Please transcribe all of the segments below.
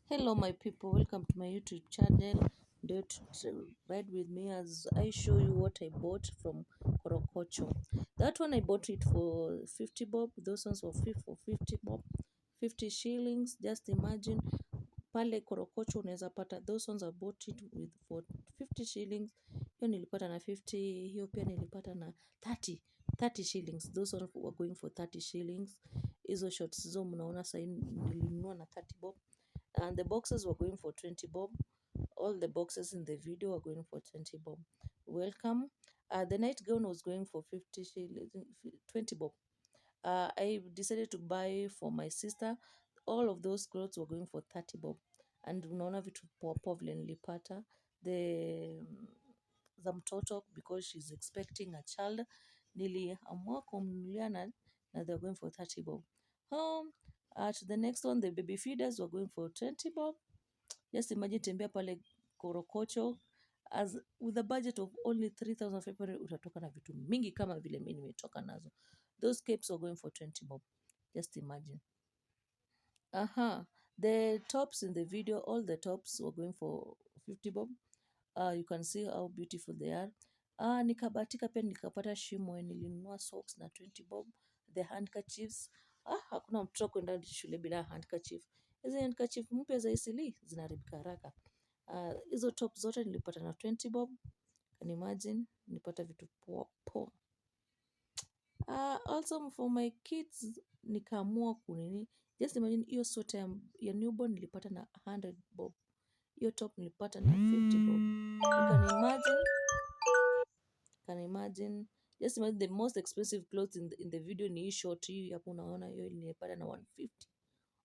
Hello my people, welcome to my YouTube channel. Don't ride with me as I show you what I bought from Korokocho. That one I bought it for 50 bob. Those ones were for 50 bob, 50 shillings. Just imagine pale Korokocho unaweza pata. Those ones I bought it with for 50 shillings. Hiyo nilipata na 50, hiyo pia nilipata na 30 shillings. Those ones were going for 30 shillings. Hizo shorts zo mnaona sasa nilinunua na 30 bob. And the boxes were going for 20 bob. All the boxes in the video were going for 20 bob. Welcome. The nightgown was going for 50 shillings, 20 bob. I decided to buy for my sister. All of those clothes were going for 30 bob. And unaona vitu poa vile nilipata. The za mtoto because she's expecting a child. Niliamua kumnunulia na they're going for 30 bob. At the next one, the baby feeders were going for 20 bob. Just imagine tembea pale Korokocho as with a budget of only 3,500 utatoka na vitu mingi kama vile mimi nimetoka nazo. Those capes were going for 20 bob. Just imagine. The tops in the video, all the tops were going for 50 bob. You can see how beautiful they are. Nikabatika pia nikapata shimo, nilinunua socks na 20 bob. The handkerchiefs, hakuna mtoto kwenda shule bila handkerchief. Hizi handkerchief mpya za Isili zinaharibika haraka. Hizo top zote nilipata na 20 bob. Can imagine nilipata vitu poa. Also for my kids nikaamua kunini. Just imagine hiyo sweta ya newborn nilipata na 100 bob. Hiyo top nilipata na 50 bob. You can imagine. Just imagine the most expensive clothes in the video ni hii short hii hapo unaona hiyo nilipata na 150.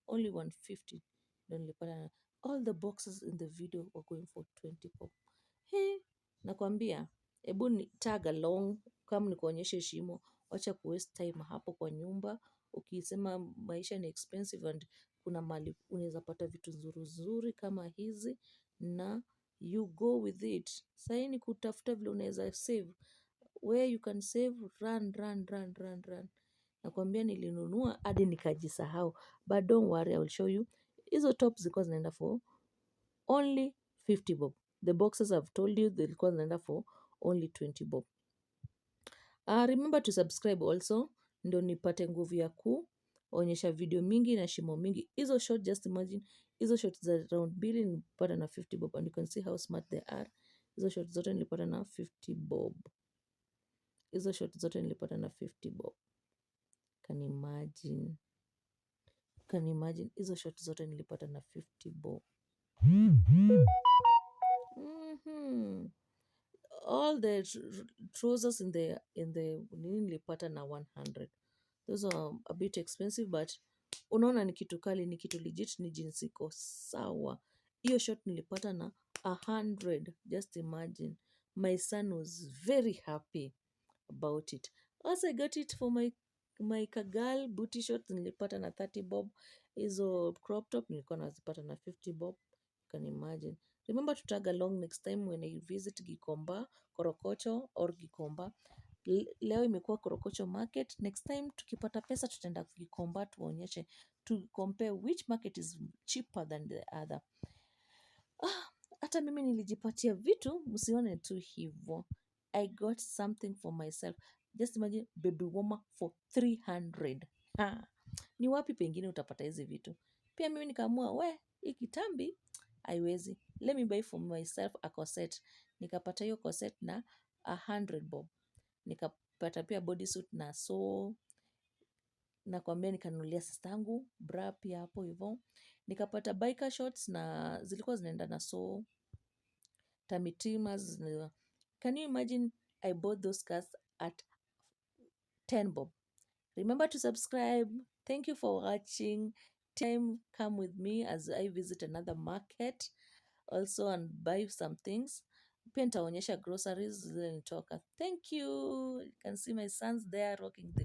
Only 150 ndio nilipata na all the boxes in the video were going for 20 bob. Nakwambia hebu ni tag along kama nikuonyeshe shimo, wacha ku waste time hapo kwa nyumba. Ukisema maisha ni expensive and kuna mali unaweza pata vitu nzuri kama hizi na you go with it. Sasa ni kutafuta vile unaweza save, where you can save, run. Nakwambia nilinunua hadi nikajisahau, but don't worry, I will show you. Hizo tops zilikuwa zinaenda for only 50 bob. The boxes I've told you zilikuwa zinaenda for only 20 bob. Remember to subscribe also ndio nipate nguvu ya kuonyesha video mingi na shimo mingi. Hizo short, just imagine, hizo short za round mbili nilipata na 50 bob and you can see how smart they are. Hizo short zote nilipata na 50 bob. Hizo short zote nilipata na 50 bob. Can imagine hizo short zote nilipata na 50 bob. All the trousers in the nilipata na 100. Those are a bit expensive but unaona ni kitu kali, ni kitu legit, ni jeans iko sawa. Hiyo short nilipata na 100. Just imagine. My son was very happy about it. Also I got it for my kagal booty shorts nilipata na 30 bob. Hizo crop top nilikuwa nazipata na 50 bob. You can imagine. Remember to tag along next time when I visit Gikomba, Korokocho or Gikomba. Leo imekuwa Korokocho market. Next time tukipata pesa tutaenda Gikomba tuonyeshe, to compare which market is cheaper than the other. Hata mimi nilijipatia vitu, msione tu hivyo. I got something for myself. Just imagine baby warmer for 300. Ni wapi pengine utapata hizi vitu? Pia mimi nikaamua hii kitambi haiwezi. Let me buy for myself a corset. Nikapata hiyo corset na 100 bob. Nikapata pia bodysuit na nakwambia nikanunulia sistangu bra pia hapo hivyo. Nikapata biker shorts na zilikuwa zinaenda na tummy trimmers. Can you imagine I bought those skirts at 10 bob. Remember to subscribe. Thank you for watching. Come with me as I visit another market also and buy some things. Pia nitaonyesha groceries zile nitoka. Thank you. You can see my sons there rocking the